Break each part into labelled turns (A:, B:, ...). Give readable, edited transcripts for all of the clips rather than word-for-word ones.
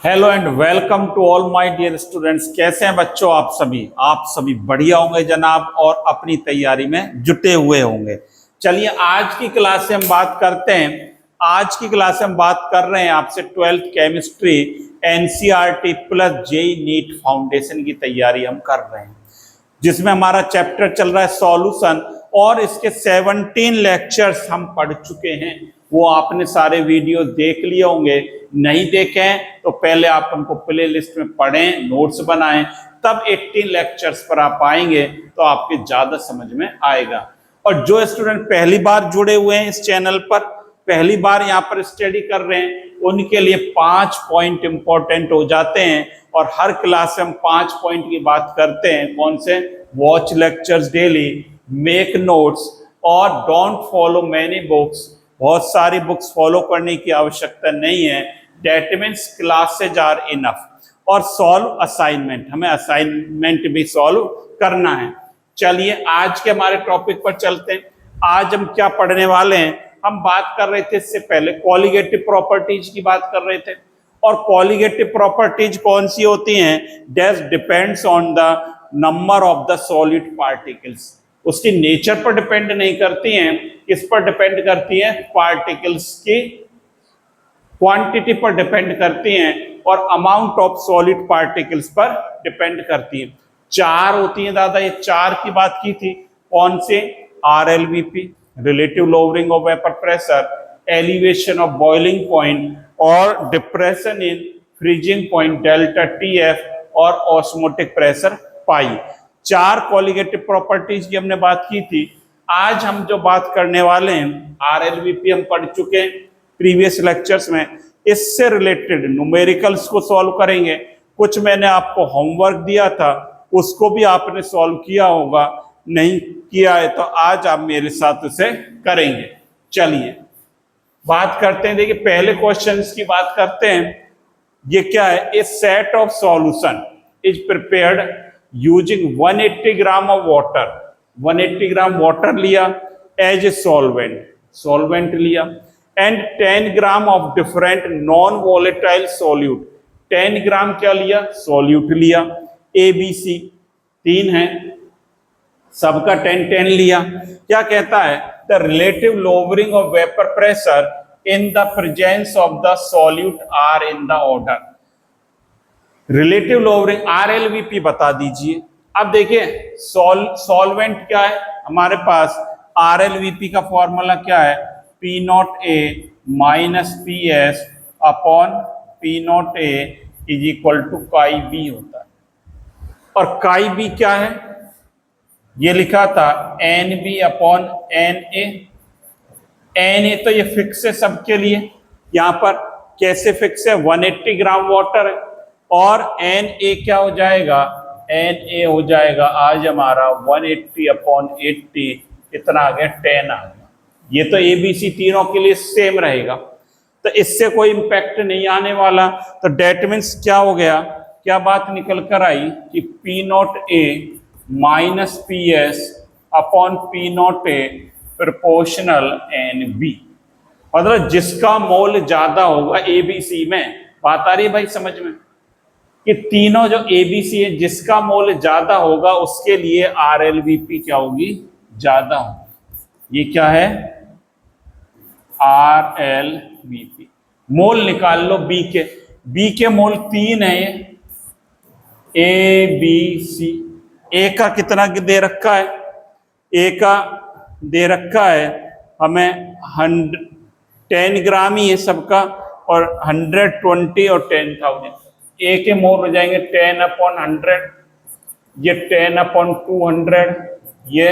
A: Hello and welcome to all my dear students. कैसे हैं बच्चों आप सभी बढ़िया होंगे जनाब और अपनी तैयारी में जुटे हुए होंगे। चलिए आज की क्लास से हम बात करते हैं। आज की क्लास में हम बात कर रहे हैं आपसे 12th chemistry NCERT plus JEE NEET foundation की तैयारी हम कर रहे हैं, जिसमें हमारा चैप्टर चल रहा है सॉल्यूशन और इसके 17 लेक्चर्स हम पढ़ चुके हैं। वो आपने सारे वीडियो देख लिए होंगे, नहीं देखे हैं तो पहले आप उनको प्ले लिस्ट में पढ़ें, नोट्स बनाएं, तब 18 लेक्चर्स पर आप आएंगे तो आपके ज्यादा समझ में आएगा। और जो स्टूडेंट पहली बार जुड़े हुए हैं इस चैनल पर, पहली बार यहाँ पर स्टडी कर रहे हैं, उनके लिए 5 पॉइंट इंपॉर्टेंट हो जाते हैं और हर क्लास में हम 5 पॉइंट की बात करते हैं। कौन से? Watch lectures daily, make notes और डोंट फॉलो मैनी बुक्स। बहुत सारी बुक्स फॉलो करने की आवश्यकता नहीं है, that means classes are enough. और सॉल्व असाइनमेंट, हमें असाइनमेंट भी सॉल्व करना है। चलिए आज के हमारे टॉपिक पर चलते हैं। आज हम क्या पढ़ने वाले हैं? हम बात कर रहे थे इससे पहले कॉलिगेटिव प्रॉपर्टीज की बात कर रहे थे। और कॉलिगेटिव प्रॉपर्टीज कौन सी होती हैं? That depends on the number of the solid particles. उसकी नेचर पर डिपेंड नहीं करती हैं, किस पर डिपेंड करती हैं? पार्टिकल्स की क्वांटिटी पर डिपेंड करती हैं और अमाउंट ऑफ सॉलिड पार्टिकल्स पर डिपेंड करती हैं। 4 होती हैं दादा, ये 4 की बात की थी। कौन से? RLVP, relative lowering of vapour pressure, elevation of boiling point और depression in freezing point delta TF और osmotic pressure pi. 4 colligative properties की हमने बात की थी। आज हम जो बात करने वाले हैं, RLVP हम पढ़ चुके हैं प्रीवियस लेक्चर्स में। इससे रिलेटेड न्यूमेरिकल्स को सॉल्व करेंगे। कुछ मैंने आपको होमवर्क दिया था, उसको भी आपने सॉल्व किया होगा, नहीं किया है तो आज आप मेरे साथ उसे करेंगे। चलिए बात करते हैं। देखिए पहले क्वेश्चंस की बात करते हैं। ये क्या है? A set of solution is prepared using 180 gram of water. 180 gram water लिया एज ए सॉल्वेंट लिया, and 10 gram of different non volatile solute. 10 gram क्या लिया? सॉल्यूट लिया। ABC 3 है, सबका 10-10 लिया। क्या कहता है? The relative lowering of vapour pressure in the presence of the solute are in the order. Relative lowering RLVP बता दीजिए। अब देखिए सॉल्वेंट क्या है हमारे पास? RLVP का फॉर्मूला क्या है? P0A minus PS upon P0A is equal to KIB होता है। और KIB क्या है? ये लिखा था NB अपॉन NA। NA तो ये फिक्स है सबके लिए। यहां पर कैसे फिक्स है? 180 ग्राम वाटर है और NA क्या हो जाएगा? NA हो जाएगा आज हमारा 180 अपॉन 80, कितना आ गया? 10 आ गया। ये तो ABC तीनों के लिए सेम रहेगा, तो इससे कोई इंपैक्ट नहीं आने वाला। तो डेट मीन्स क्या हो गया? क्या बात निकल कर आई कि P0A minus PS upon P0A proportional NB। मतलब जिसका मोल ज्यादा होगा ABC में, बात आ रही है भाई समझ में? कि तीनों जो ABC है, जिसका मोल ज्यादा होगा उसके लिए RLVP क्या होगी? ज्यादा होगी। ये क्या है? RLVP। मोल निकाल लो B के मोल 3 है, ABC। A का कितना दे रखा है? A का दे रखा है हमें 10 ग्राम ही है सबका, और 120 और 10,000। A के मोल हो जाएंगे 10 अपॉन 100, ये 10 अपॉन 200, ये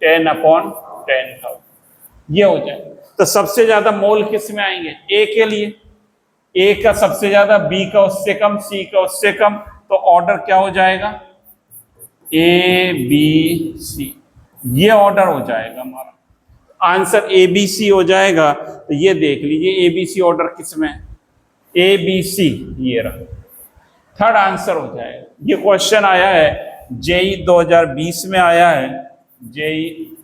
A: 10 अपॉन 10,000, ये हो जाएगा। तो सबसे ज्यादा मोल किस में आएंगे? A के लिए। A का सबसे ज्यादा, B का उससे कम, C का उससे कम। तो ऑर्डर क्या हो जाएगा? ABC। ये ऑर्डर हो जाएगा हमारा। आंसर ABC हो जाएगा। तो ये देख लीजिए ABC ऑर्डर किस में? ABC ये रहा, थर्ड आंसर हो जाएगा। ये क्वेश्चन आया है जेईई 2020 में आया है, जेईई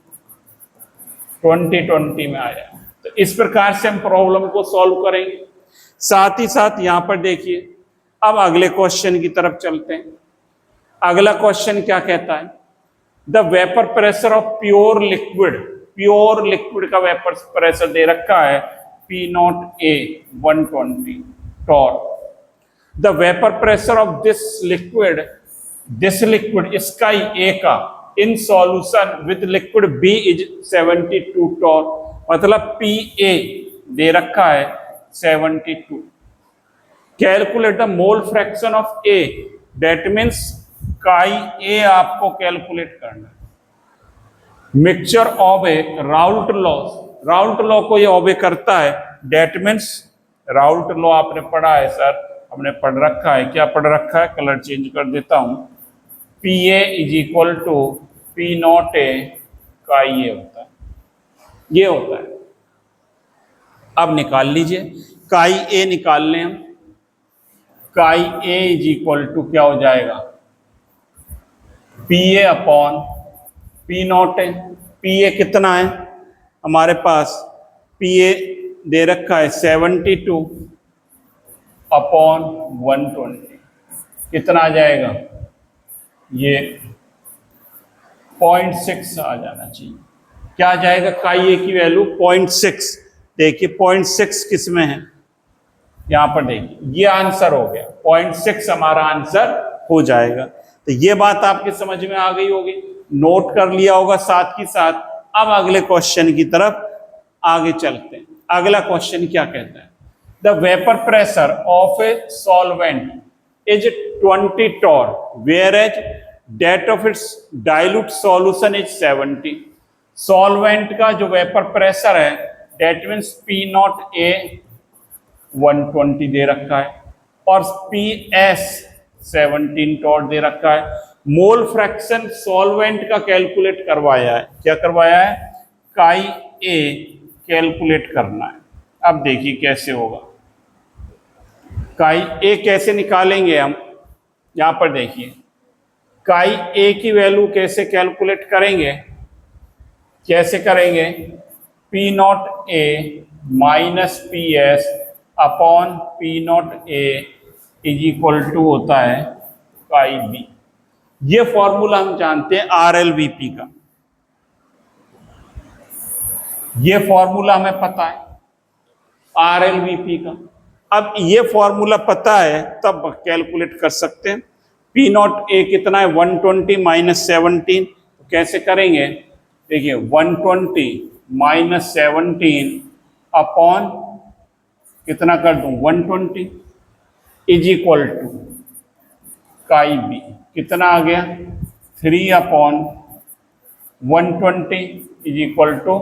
A: 2020 में आया है। तो इस प्रकार से हम प्रॉब्लम को सॉल्व करेंगे। साथ ही साथ यहां पर देखिए अब अगले क्वेश्चन की तरफ चलते हैं। अगला क्वेश्चन क्या कहता है? The vapour pressure of pure liquid का वेपर प्रेशर दे रखा है P not A 120 torr. The vapour pressure of this liquid स्काई ए का in solution with liquid B is 72 torr. मतलब पी ए दे रखा है 72। Calculate the mole fraction of A, that means chi A आपको कैलकुलेट करना है। Mixture of A Raoult law को ये ऑबे करता है, दैट मीन्स राउल्ट लॉ आपने पढ़ा है सर, हमने पढ़ रखा है। क्या पढ़ रखा है? कलर चेंज कर देता हूं। P A is equal to P not A chi A होता है, ये होता है। अब निकाल लीजिए, काई ए निकाल लें हम। काई ए इज इक्वल टू क्या हो जाएगा? P A upon P not A. P A कितना है हमारे पास? पी ए दे रखा है 72 अपॉन 120। कितना आ जाएगा? ये 0.6 आ जाना चाहिए। क्या आ जाएगा? काई ए की वैल्यू 0.6। देखिए 0.6 किस में है? यहां पर देखिए, ये आंसर हो गया। 0.6 हमारा आंसर हो जाएगा। तो ये बात आपके समझ में आ गई होगी, नोट कर लिया होगा साथ ही साथ। अब अगले क्वेश्चन की तरफ आगे चलते हैं। अगला क्वेश्चन क्या कहता है? The vapour pressure of a solvent is 20 torr whereas that of its dilute solution is 70। Solvent का जो वेपर प्रेशर है, that means P not A 120 दे रखा है और पी एस 17 टॉर दे रखा है। मोल फ्रैक्शन सॉल्वेंट का कैलकुलेट करवाया है। क्या करवाया है? काई ए कैलकुलेट करना है। अब देखिए कैसे होगा। काई ए कैसे निकालेंगे हम? यहां पर देखिए, काई ए की वैल्यू कैसे कैलकुलेट करेंगे? कैसे करेंगे? P not A minus P S upon P not A is equal to होता है काई बी। ये फॉर्मूला हम जानते हैं RLVP का, ये फॉर्मूला हमें पता है RLVP का। अब ये फॉर्मूला पता है तब कैलकुलेट कर सकते हैं। पी नॉट ए कितना है? 120 माइनस 17। तो कैसे करेंगे? देखिए 120 माइनस 17 अपॉन कितना कर दूं? 120 is equal to chi B. कितना आ गया? 3 upon 120 is equal to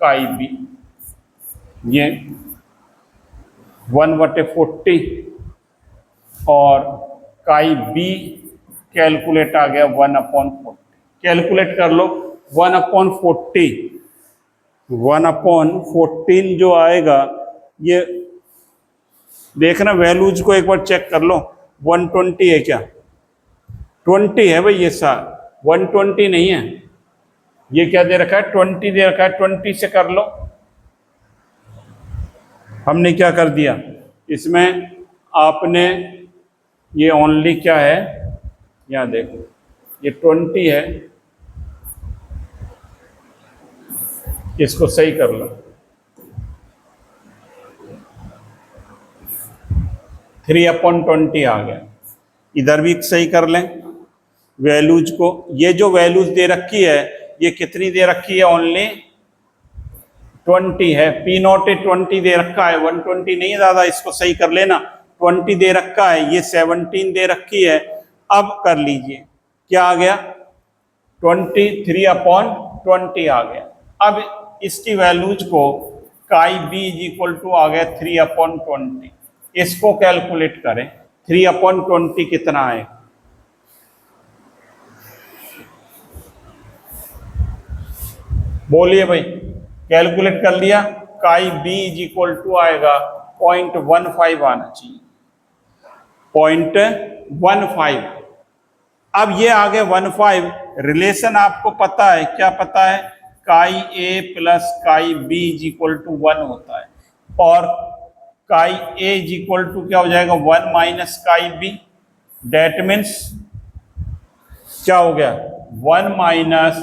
A: chi B. ये 1/40 और काई बी कैलकुलेट आ गया 1/40। कैलकुलेट कर लो 1/40, 1/14 जो आएगा, ये देखना वैल्यूज को एक बार चेक कर लो। 120 है क्या? 20 है भाई, ये सार 120 नहीं है। ये क्या दे रखा है? 20 दे रखा है। 20 से कर लो। हमने क्या कर दिया इसमें? आपने ये ओनली क्या है, यहां देखो, ये 20 है, इसको सही कर लो। 3/20 आ गया। इधर भी सही कर लें वैल्यूज को। ये जो वैल्यूज दे रखी है, ये कितनी दे रखी है? ओनली 20 है। पी नॉट 20 दे रखा है, 120 नहीं है दादा, इसको सही कर लेना। 20 दे रखा है, ये 17 दे रखी है। अब कर लीजिए, क्या आ गया? 23/20 आ गया। अब इसकी वैल्यूज को काई बी इज इक्वल टू आ गया 3/20। इसको कैलकुलेट करें, 3/20 कितना है? बोलिए भाई, कैलकुलेट कर लिया। काई बी इज इक्वल टू आएगा 0.15 आना चाहिए, 0.15। अब ये आ गए 15। रिलेशन आपको पता है, क्या पता है? Chi A plus chi B is equal to 1 होता है। और काई ए इज इक्वल टू क्या हो जाएगा 1 माइनस काई बी। डेट मीन्स क्या हो गया 1 माइनस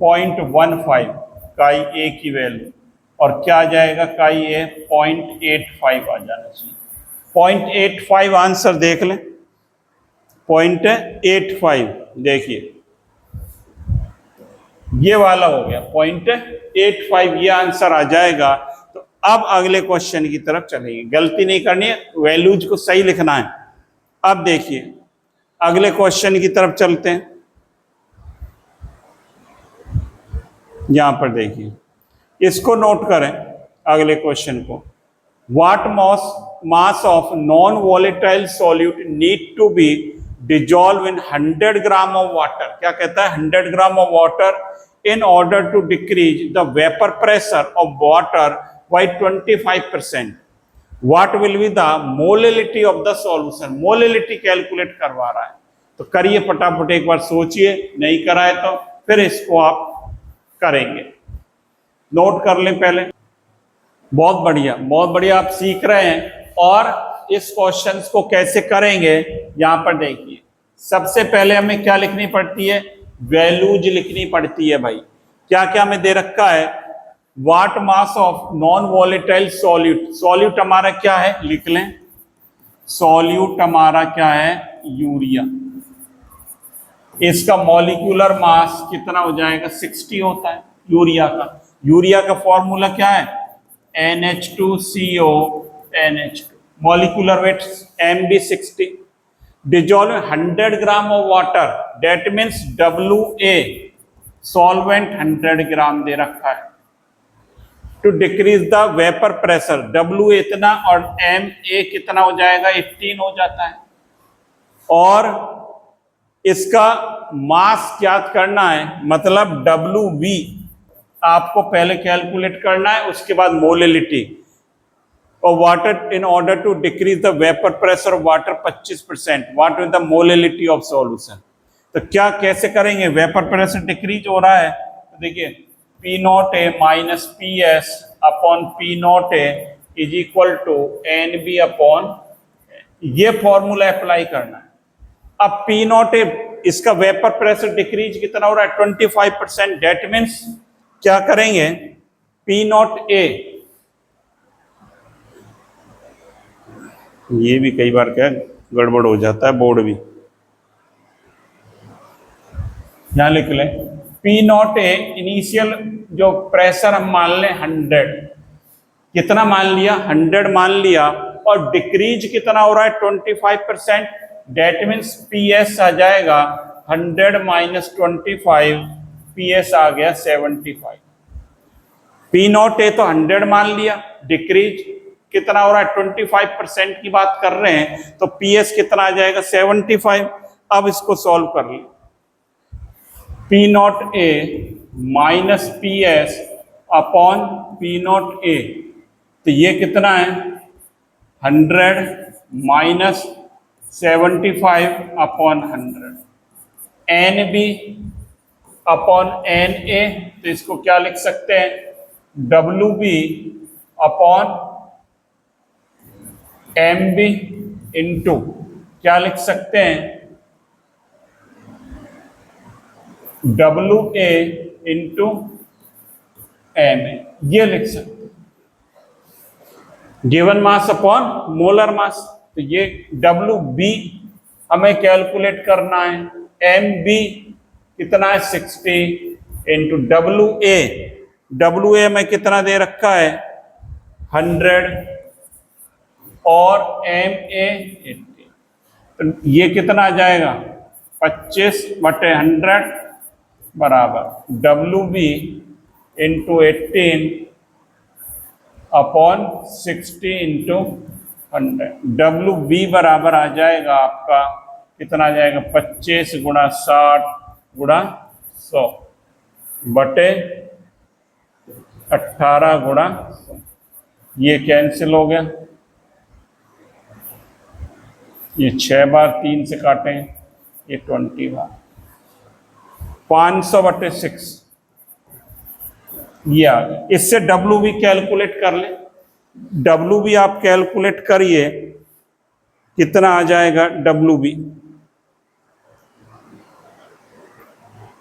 A: 0.15 काई ए की वैल्यू, और क्या आ जाएगा काई ए 0.85 आ जाना चाहिए। 0.85 आंसर देख लें, 0.85 देखिए ये वाला हो गया 0.85, ये आंसर आ जाएगा। तो अब अगले क्वेश्चन की तरफ चलेंगे, गलती नहीं करनी है, वैल्यूज को सही लिखना है। अब देखिए अगले क्वेश्चन की तरफ चलते हैं। यहां पर देखिए, इसको नोट करें अगले क्वेश्चन को। What mass of non volatile solute need to be dissolve in 100 gram of water. क्या कहता है 100 gram of water in order to decrease the vapor pressure of water by 25%. What will be the molality of the solution? Molality calculate करवा रहा है, तो करिए फटाफट, एक बार सोचिए, नहीं कराए तो फिर इसको आप करेंगे। नोट कर लें पहले। बहुत बढ़िया, बहुत बढ़िया, आप सीख रहे हैं। और इस क्वेश्चन को कैसे करेंगे यहां पर देखिए। सबसे पहले हमें क्या लिखनी पड़ती है, वैल्यूज लिखनी पड़ती है भाई। क्या क्या हमें दे रखा है, what mass of non volatile solute. Solute हमारा क्या है लिख लें, सॉल्यूट हमारा क्या है यूरिया। इसका मॉलिक्यूलर मास कितना हो जाएगा 60 होता है यूरिया का। यूरिया का फॉर्मूला क्या है NH2CO NH2, molecular weight MB60। dissolve 100 gram of water, that means WA, solvent 100 gram दे रखा है। To decrease the vapour pressure, WA इतना और MA कितना हो जाएगा 18 हो जाता है। और इसका मास ज्ञात करना है, मतलब WV आपको पहले कैलकुलेट करना है, उसके बाद मोलिलिटी और water in order to decrease the vapour pressure of water 25%, what is the molality of solution. तो क्या कैसे करेंगे, वेपर प्रेशर डिक्रीज हो रहा है तो देखिए P0A minus PS upon P0A is equal to NB upon, ये फॉर्मूला अप्लाई करना है। अब P0A इसका वेपर प्रेशर डिक्रीज कितना हो रहा है 25%, डेट मीन्स क्या करेंगे P0A, ये भी कई बार क्या गड़बड़ हो जाता है, बोर्ड भी, यहां लिख लें P0A इनिशियल जो प्रेशर हम मान लें 100, कितना मान लिया 100 मान लिया, और डिक्रीज कितना हो रहा है 25%, डेट मीन्स PS आ जाएगा 100 माइनस 25, PS आ गया 75। P0A तो 100 मान लिया, डिक्रीज कितना हो रहा है 25% की बात कर रहे हैं, तो PS कितना आ जाएगा 75। अब इसको सॉल्व कर लें, P0A minus PS upon P0A, तो ये कितना है 100 minus 75 upon 100, NB upon NA, तो इसको क्या लिख सकते हैं WB अपॉन MB इंटू क्या लिख सकते हैं WA इंटू MA, ये लिख सकते हैं given mass upon molar mass. तो ये WB हमें कैलकुलेट करना है, MB कितना है 60 इंटू WA में कितना दे रखा है 100 और MA 80, तो ये कितना आ जाएगा 25/100 बराबर WB into 18 upon 60 into 100। WB बराबर आ जाएगा आपका कितना आ जाएगा 25 गुणा 60 गुणा 100 बटे 18 गुणा 100, ये कैंसिल हो गया, ये 6 बार 3 से काटें, ये 20 बार 500/6, ये आ गया। इससे WB कैलकुलेट कर लें, डब्लू बी आप कैलकुलेट करिए, कितना आ जाएगा डब्लू बी।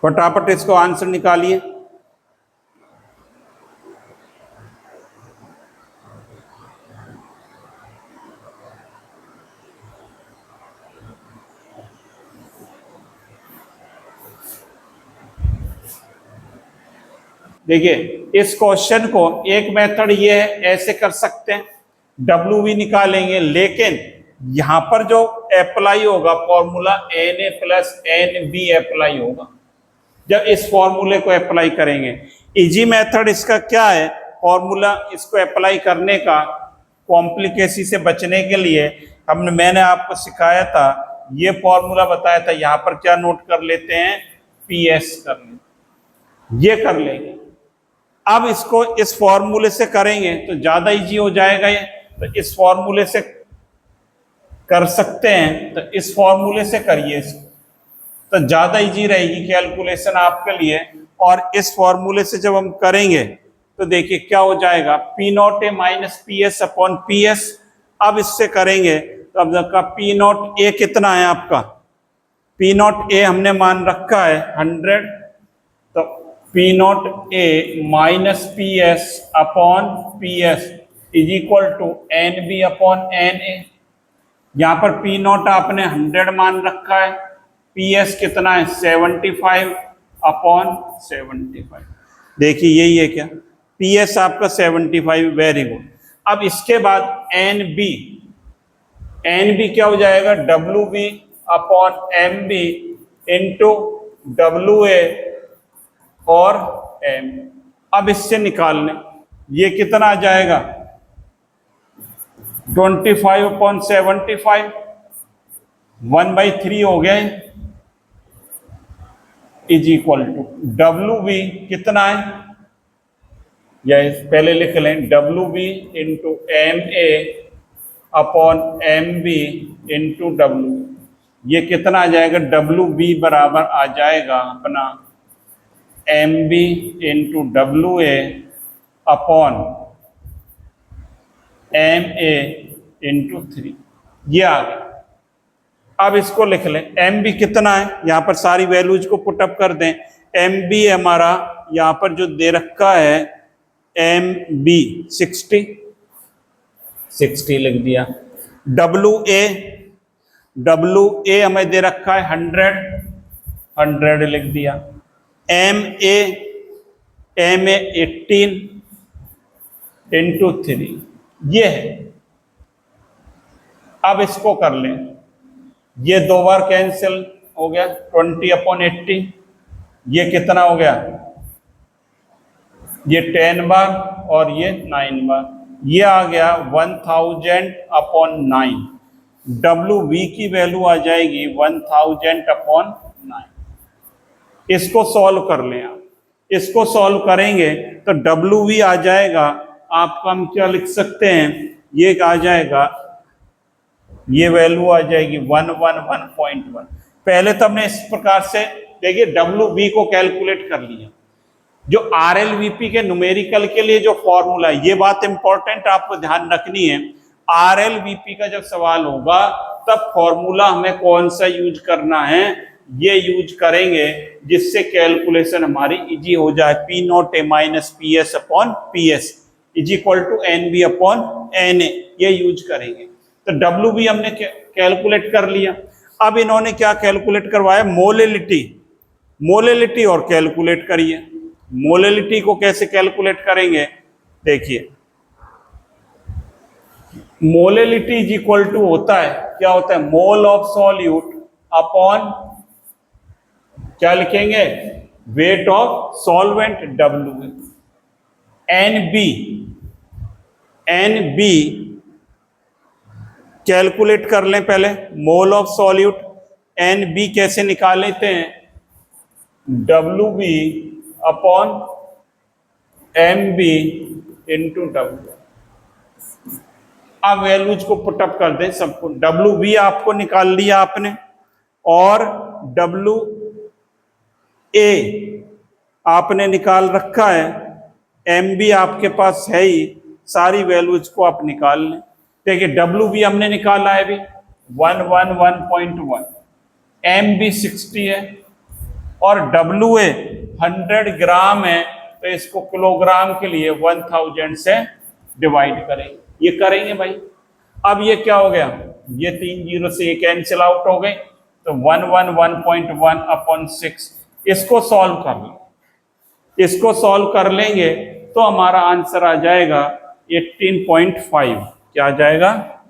A: फटाफट इसको आंसर निकालिए। देखिए इस क्वेश्चन को एक मेथड ये है, ऐसे कर सकते हैं, डब्ल्यू भी निकालेंगे, लेकिन यहां पर जो अप्लाई होगा formula N A plus N B apply होगा जब इस फॉर्मूले को अप्लाई करेंगे। इजी मेथड इसका क्या है, फॉर्मूला इसको अप्लाई करने का कॉम्प्लिकेसी से बचने के लिए मैंने आपको सिखाया था, ये फॉर्मूला बताया था, यहां पर क्या नोट कर लेते हैं, पी एस कर लेते, ये कर लेंगे। अब इसको इस फॉर्मूले से करेंगे तो ज्यादा इजी हो जाएगा ये, तो इस फॉर्मूले से कर सकते हैं, तो इस फॉर्मूले से करिए इसको, तो ज्यादा इजी रहेगी कैलकुलेशन आपके लिए। और इस फॉर्मूले से जब हम करेंगे तो देखिए क्या हो जाएगा, P not A minus P S upon P S. अब इससे करेंगे तो अब देखा पी नॉट ए कितना है आपका, पी नॉट ए हमने मान रखा है 100, तो P not A minus P S upon P S is equal to N B upon N A. यहां पर पी नॉट आपने 100 मान रखा है, पी एस कितना है 75 अपॉन 75। देखिए यही है क्या, पी एस आपका 75, वेरी गुड। अब इसके बाद एन बी, एन बी क्या हो जाएगा, W B upon M B into W A और एम। अब इससे निकाल लें, ये कितना आ जाएगा 25 अपॉन 75, 1/3 हो गया, is equal to W B कितना है, या पहले लिख लें, W B into M A upon M B into W. ये कितना आ जाएगा, डब्ल्यू बी बराबर आ जाएगा अपना M B into W A upon M A into 3, ये आ गया। अब इसको लिख लें, एम बी कितना है, यहां पर सारी वैल्यूज को पुटअप कर दें। एम बी हमारा यहां पर जो दे रखा है, एम बी 60 लिख दिया। डब्ल्यू ए हमें दे रखा है 100 लिख दिया। एम ए 18 इंटू 3, ये है। अब इसको कर लें, ये 2 बार कैंसिल हो गया, 20 अपॉन 80, ये कितना हो गया, ये 10 बार और ये 9 बार, ये आ गया 1000 अपॉन 9। डब्ल्यू वी की वैल्यू आ जाएगी 1000 अपॉन 9। इसको सॉल्व कर लें आप, इसको सॉल्व करेंगे तो डब्ल्यू वी आ जाएगा आपका, हम क्या लिख सकते हैं, ये आ जाएगा, ये वैल्यू आ जाएगी 111.1। पहले तो हमने इस प्रकार से देखिए डब्ल्यू बी को कैलकुलेट कर लिया। जो आर एल वी पी के न्यूमेरिकल के लिए जो फॉर्मूला है, ये बात इंपॉर्टेंट आपको ध्यान रखनी है, आर एल वी पी का जब सवाल होगा तब फॉर्मूला हमें कौन सा यूज करना है, ये यूज करेंगे जिससे कैलकुलेशन हमारी इजी हो जाए। P not A minus P S upon P S is equal to N B upon N A, ये यूज करेंगे। तो डब्ल्यू बी हमने कैलकुलेट कर लिया। अब इन्होंने क्या कैलकुलेट करवाया, मोलेलिटी और कैलकुलेट करिए। मोलेलिटी को कैसे कैलकुलेट करेंगे, देखिए मोलेलिटी इज इक्वल टू होता है, क्या होता है, मोल ऑफ सॉल्यूट अपॉन क्या लिखेंगे, weight of solvent W. N B calculate कर लें पहले, mole of solute, N B कैसे निकाल लेते हैं, W B upon M B into W. अब वैल्यूज को पुटअप कर दें सबको, डब्ल्यू बी आपको निकाल लिया आपने, और डब्ल्यू ए आपने निकाल रखा है, एम बी आपके पास है ही, सारी वैल्यूज को आप निकाल लें। देखिए डब्ल्यू भी हमने निकाला है अभी 111.1, एम भी 60 है और डब्ल्यू ए 100 ग्राम है, तो इसको किलोग्राम के लिए 1000 से डिवाइड करेंगे। ये करेंगे भाई। अब ये क्या हो गया, ये 3 जीरो से ये कैंसिल आउट हो गए, तो 111.1/6। इसको सॉल्व कर लो, इसको सॉल्व कर लेंगे तो हमारा आंसर आ जाएगा 18.5। क्या आ जाएगा?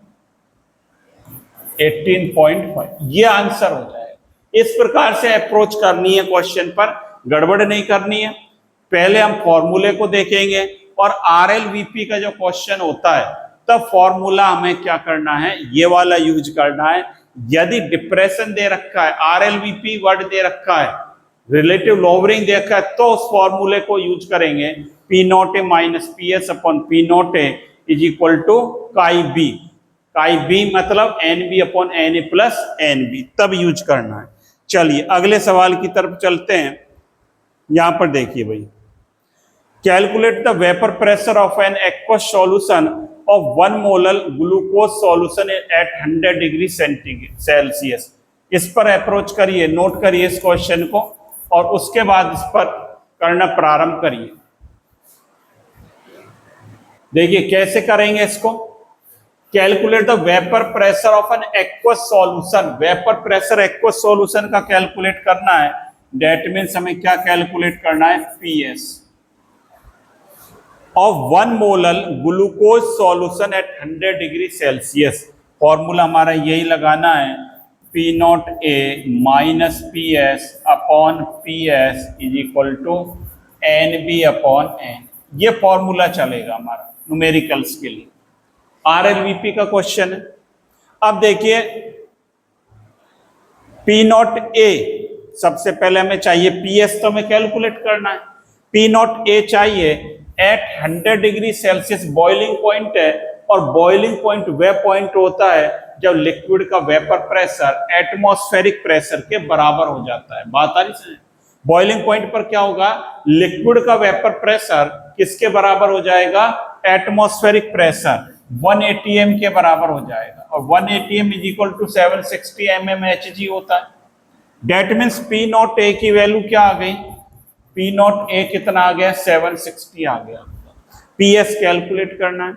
A: 18.5। ये आंसर हो जाएगा। इस प्रकार से अप्रोच करनी है क्वेश्चन पर, गड़बड़ नहीं करनी है। पहले हम फॉर्मूले को देखेंगे और RLVP का जो क्वेश्चन होता है तब फॉर्मूला हमें क्या करना है, ये वाला यूज करना है। यदि डिप्रेशन दे रखा है, RLVP वर्ड दे रखा है, रिलेटिव लोअरिंग दे रखा है, तो उस फॉर्मूले को यूज करेंगे। P not A minus PS upon P not A is equal to chi B. Chi B मतलब NB upon NA plus NB, तब यूज करना है। चलिए अगले सवाल की तरफ चलते हैं। यहां पर देखिए भाई, calculate the vapour pressure of an aqueous solution of 1 molar glucose solution at 100 degree Celsius. इस पर अप्रोच करिए, नोट करिए इस क्वेश्चन को और उसके बाद इस पर करना प्रारंभ करिए। देखिए कैसे करेंगे इसको। Calculate the vapour pressure of an aqueous solution. Vapour pressure aqueous solution का कैलकुलेट करना है। दैट मीन्स हमें क्या कैलकुलेट करना है, PS of 1 molar glucose solution at 100 degree Celsius. Formula हमारा यही लगाना है, P not A minus PS upon PS is equal to NB upon N। ये फॉर्मूला चलेगा हमारा न्यूमेरिकल्स के लिए। RLVP का क्वेश्चन है। अब देखिए P नॉट ए सबसे पहले हमें चाहिए, PS तो हमें कैलकुलेट करना है। P नॉट ए चाहिए at 100 degree Celsius boiling point है, और बॉइलिंग पॉइंट वह पॉइंट होता है जब लिक्विड का वेपर प्रेशर एटमॉस्फेरिक प्रेशर के बराबर हो जाता है। बात आ रही है? बॉइलिंग पॉइंट पर क्या होगा, लिक्विड का वेपर प्रेशर किसके बराबर हो जाएगा, एटमॉस्फेरिक प्रेशर 1 atm के बराबर हो जाएगा, और 1 atm is equal to 760 mmHg होता है। That means P not A की वैल्यू क्या आ गई, P नॉट ए कितना आ गया, 760 आ गया। PS कैलकुलेट करना है।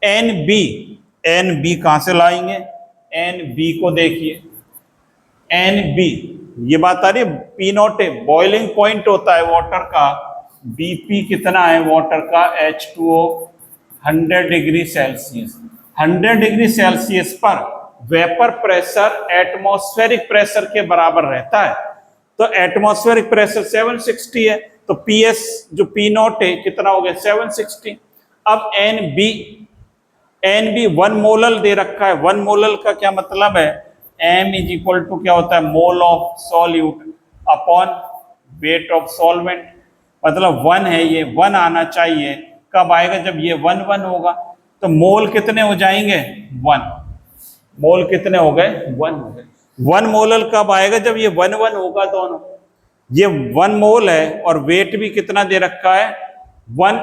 A: NB कहां से लाएंगे, NB को देखिए, NB ये बात आ रही है, P not a boiling point होता है वाटर का, BP कितना है वाटर का, H2O 100 degree Celsius. 100 degree Celsius पर वेपर प्रेशर एटमॉस्फेरिक प्रेशर के बराबर रहता है, तो एटमॉस्फेरिक प्रेशर 760 है, तो PS जो P नॉट है कितना हो गया, 760। अब NB 1 मोलर दे रखा है। 1 मोलर का क्या मतलब है, M इज इक्वल टू क्या होता है, मोल of solute upon weight of solvent. मतलब 1 है, ये 1 आना चाहिए। कब आएगा, जब ये 1 होगा। तो मोल कितने हो जाएंगे, 1। मोल कितने हो गए, 1 हो गए। 1 मोलर कब आएगा, जब ये 1 होगा दोनों। ये 1 मोल है और वेट भी कितना दे रखा है, 1,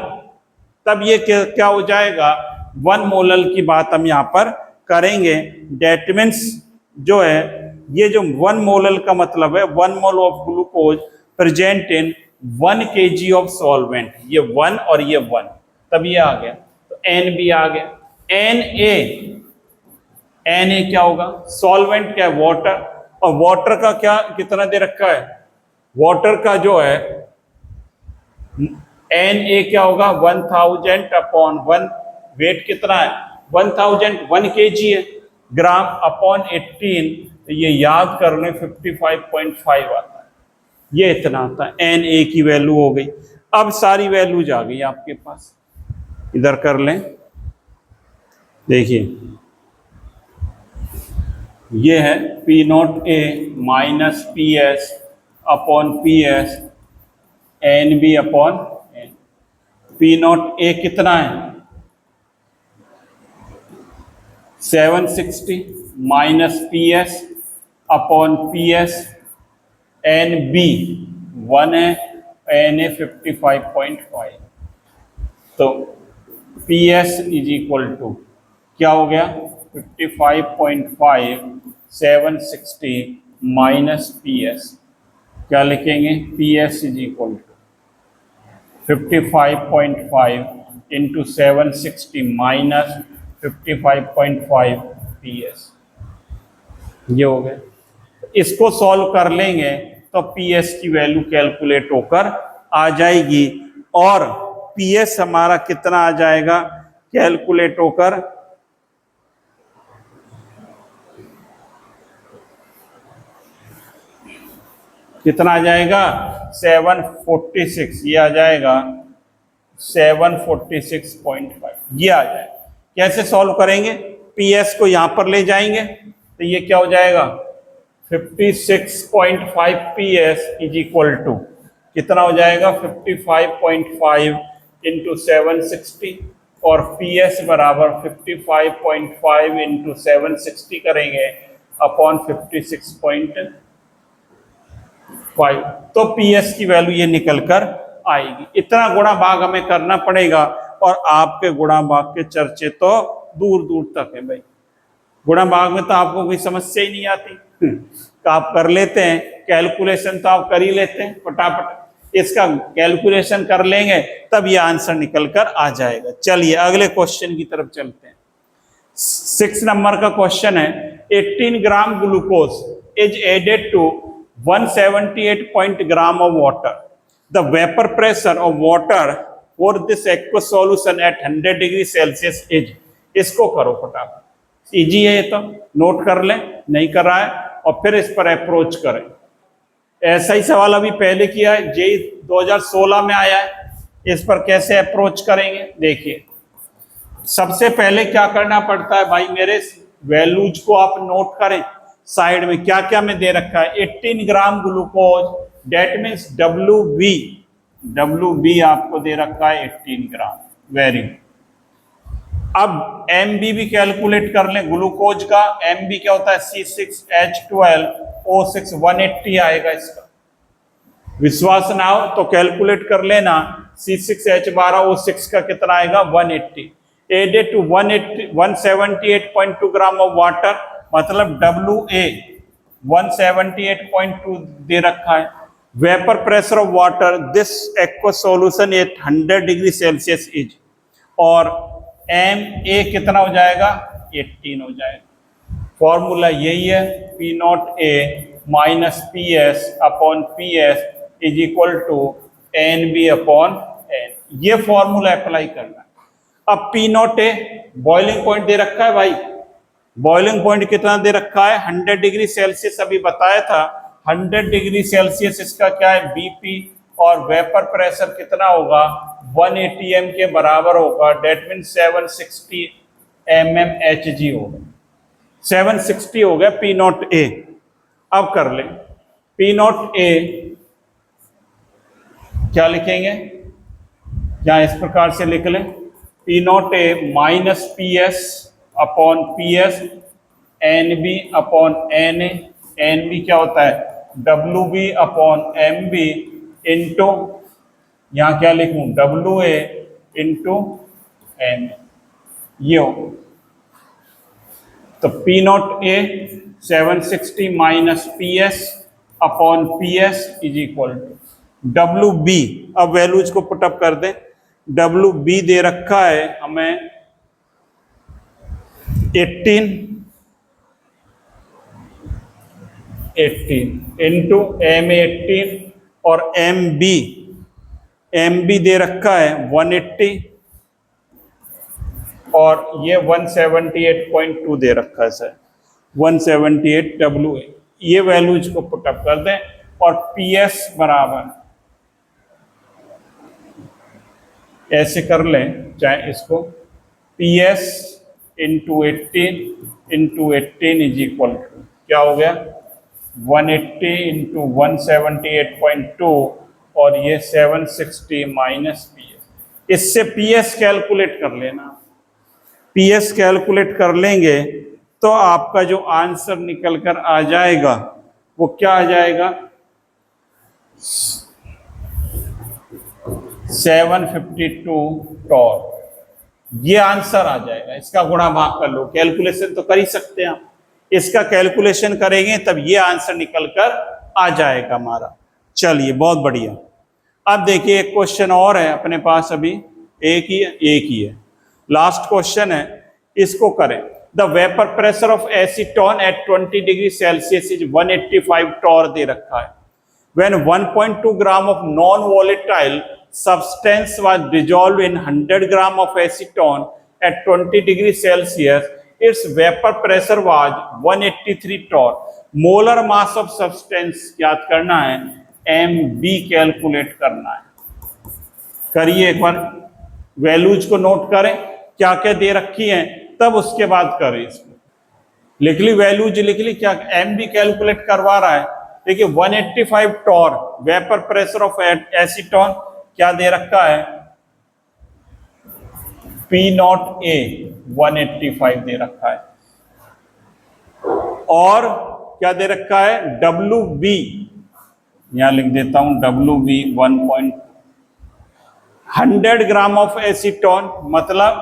A: तब ये क्या हो जाएगा, 1 मोलर की बात हम यहाँ पर करेंगे। डेट मीन्स जो है, ये जो 1 मोलर का मतलब है 1 mole of glucose present in 1 kg of solvent. ये 1 और ये 1, तब ये आ गया। तो NB आ गया। Na क्या होगा, सॉल्वेंट क्या है, वाटर, और वाटर का क्या कितना दे रखा है, वाटर का जो है Na क्या होगा, 1000 अपॉन 1, वेट कितना है 1000, 1 kg है, ग्राम अपॉन 18, तो ये याद कर लें 55.5 आता है, ये इतना आता है। Na की वैल्यू हो गई। अब सारी वैल्यूज आ गई आपके पास, इधर कर लें। देखिए ये है P not A minus PS upon PS NB upon N। P not A कितना है, 760 minus PS upon PS NB 1 है, NA 55.5। तो P S is equal to क्या हो गया 55.5 760 माइनस पी एस, क्या लिखेंगे P S is equal to 55.5 into 760 minus 55.5 P S, ये हो गया। इसको सॉल्व कर लेंगे तो पी एस की वैल्यू कैलकुलेट होकर आ जाएगी और पी एस हमारा कितना आ जाएगा कैलकुलेट होकर कितना आ जाएगा 746, ये आ जाएगा 746.5, ये आ जाएगा। कैसे सॉल्व करेंगे, पी एस को यहां पर ले जाएंगे तो ये क्या हो जाएगा 56.5 P S is equal to कितना हो जाएगा 55.5 इंटू 760 और पी एस बराबर 55.5 इंटू 760 करेंगे अपॉन 56.5, तो पी एस की वैल्यू ये निकल कर आएगी। इतना गुणा भाग हमें करना पड़ेगा और आपके गुणा भाग के चर्चे तो दूर दूर तक है भाई। गुणा भाग में तो आपको कोई समस्या ही नहीं आती, तो आप कर लेते हैं, कैलकुलेशन तो आप कर ही लेते हैं फटाफट, इसका कैलकुलेशन कर लेंगे तब ये आंसर निकल कर आ जाएगा। चलिए अगले क्वेश्चन की तरफ चलते हैं। 6 नंबर का क्वेश्चन है 18 gram glucose is added to 178 gram of water. The vapor pressure of water for this aqueous solution at 100 degree Celsius is, इसको करो फटाफट, इजी है ये तो, नोट कर लें, नहीं कर रहा है और फिर इस पर अप्रोच करें। ऐसा ही सवाल अभी पहले किया है, जेई 2016 में आया है, इस पर कैसे अप्रोच करेंगे देखिए। सबसे पहले क्या करना पड़ता है भाई मेरे, वैल्यूज को आप नोट करें साइड में, क्या क्या में दे रखा है 18 gram glucose, that means W B आपको दे रखा है 18 ग्राम, वेरी गुड। अब एम बी भी कैलकुलेट कर लें ग्लूकोज का, एम बी क्या होता है C6H12O6 180 आएगा इसका, विश्वास ना हो तो कैलकुलेट कर लेना, C6H12O6 का कितना आएगा 180, added to 178.2 gram of water, मतलब WA 178.2 दे रखा है। Vapour pressure of water this aqueous solution at 100 degree Celsius is, और MA कितना हो जाएगा 18 हो जाएगा। फॉर्मूला यही है P0A minus PS upon PS is equal to NB upon N, ये फॉर्मूला अप्लाई करना है। अब P0A बॉइलिंग पॉइंट दे रखा है भाई, बॉइलिंग पॉइंट कितना दे रखा है 100 डिग्री सेल्सियस, अभी बताया था 100 डिग्री सेल्सियस इसका क्या है BP, और वेपर प्रेशर कितना होगा 180 m के बराबर होगा, डेट मीन 760 mmHg होगा, 760 हो गया P0A। अब कर लें P0A क्या लिखेंगे, क्या इस प्रकार से लिख लें P0A minus PS upon PS NB upon NA, NB क्या होता है WB अपॉन MB इंटू, यहाँ क्या लिखूं WA इंटू NA, ये हो। तो P0A 760 minus PS upon PS is equal to WB। अब वैल्यूज को पुटअप कर दें, WB दे रखा है हमें 18 इंटू M18 और MB दे रखा है 180 और ये 178.2 दे रखा है सर 178 WA, ये वैल्यूज को पुटअप कर दें और PS बराबर ऐसे कर लें, चाहे इसको PS into 18 is equal to क्या हो गया 180 इंटू 178.2 और ये 760 माइनस PS, इससे PS कैलकुलेट कर लेना। PS कैलकुलेट कर लेंगे तो आपका जो आंसर निकल कर आ जाएगा वो क्या आ जाएगा 752 टॉर्क, ये आंसर आ जाएगा। इसका गुणा भाग कर लो, कैलकुलेशन तो कर ही सकते हैं आप, इसका कैलकुलेशन करेंगे तब ये आंसर निकल कर आ जाएगा हमारा। चलिए बहुत बढ़िया। अब देखिए एक क्वेश्चन और है अपने पास, अभी एक ही है, लास्ट क्वेश्चन है, इसको करें। The vapour pressure of acetone at 20 degree Celsius is 185 torr दे रखा है। When 1.2 gram of non-volatile substance was dissolved in 100 gram of acetone at 20 degree Celsius, its vapor pressure was 183 torr. Molar mass of substance याद करना है, MB calculate करना है। करिए एक बार, वैल्यूज को नोट करें क्या क्या दे रखी हैं, तब उसके बाद करें। इसमें लिख ली वैल्यूज, लिख ली, क्या MB कैलकुलेट करवा रहा है। देखिए 185 torr vapour pressure of acetone क्या दे रखा है, P0A 185 दे रखा है, और क्या दे रखा है, WB, यहां लिख देता हूं WB 100 ग्राम ऑफ एसीटोन मतलब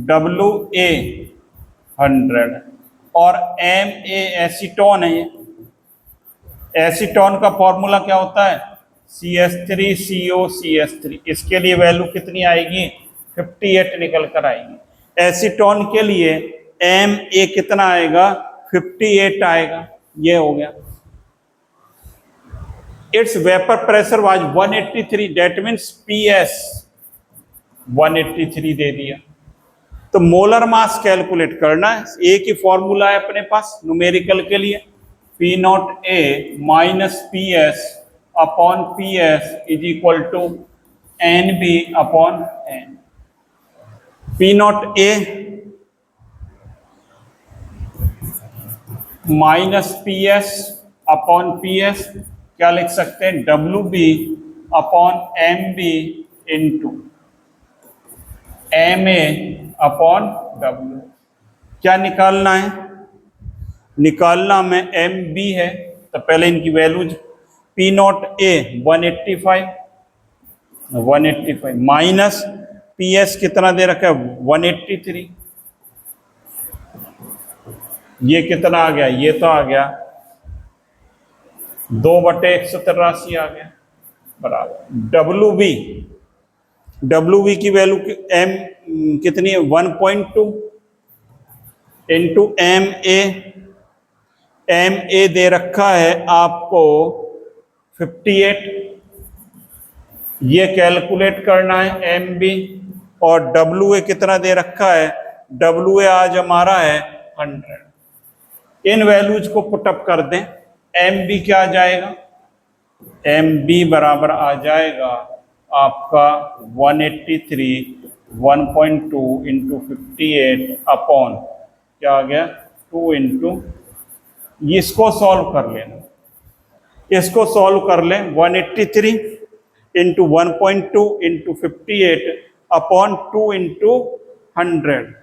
A: WA 100, और MA एसीटोन है। ये एसीटोन का फॉर्मूला क्या होता है, CH3COCH3। इसके लिए वैल्यू कितनी आएगी, 58 निकल कर आएगी। एसीटोन के लिए MA कितना आएगा, 58 आएगा। ये हो गया। It's vapour pressure was 183, that means PS 183 दे दिया। तो मोलर मास कैलकुलेट करना है, एक ही फॉर्मूला है अपने पास न्यूमेरिकल के लिए, P0A minus PS upon PS is equal to NB upon N। P0A minus PS upon PS क्या लिख सकते हैं, WB upon MB into MA upon W। क्या निकालना है, निकालना में MB है, तो पहले इनकी वैल्यूज, P0A 185 माइनस PS कितना दे रखा है 183, ये कितना आ गया, ये तो आ गया 2/183 आ गया, बराबर WB की वैल्यू M कितनी है 1.2 इंटू MA दे रखा है आपको 58, ये कैलकुलेट करना है MB, और WA कितना दे रखा है, WA आज हमारा है 100। इन वैल्यूज को पुटअप कर दें, MB क्या आ जाएगा, MB बराबर आ जाएगा आपका 183 1.2 इंटू 58 अपॉन क्या आ गया 2 इंटू, इसको सॉल्व कर लेना, इसको सॉल्व कर लें, 183 इंटू 1.2 इंटू 58 अपॉन 2 इंटू 100,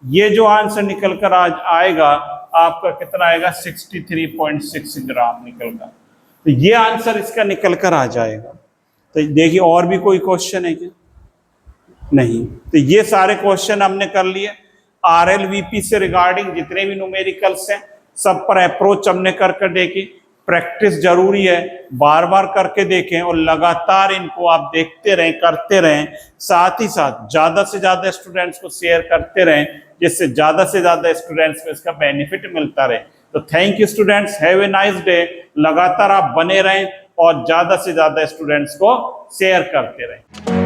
A: ये जो आंसर निकल कर आज आएगा आपका कितना आएगा 63.6 ग्राम निकल कर। तो ये आंसर इसका निकल कर आ जाएगा। तो देखिए और भी कोई क्वेश्चन है क्या, नहीं। तो ये सारे क्वेश्चन हमने कर लिए। RLVP से रिगार्डिंग जितने भी न्यूमेरिकल्स हैं सब पर अप्रोच हमने कर देखी। प्रैक्टिस जरूरी है, बार बार करके देखें और लगातार इनको आप देखते रहें, करते रहें। साथ ही साथ ज्यादा से ज्यादा स्टूडेंट्स को शेयर करते रहें, जिससे ज्यादा से ज्यादा स्टूडेंट्स को इसका बेनिफिट मिलता रहे। तो thank you students, have a nice day. लगातार आप बने रहें और ज्यादा से ज्यादा स्टूडेंट्स को शेयर करते रहें।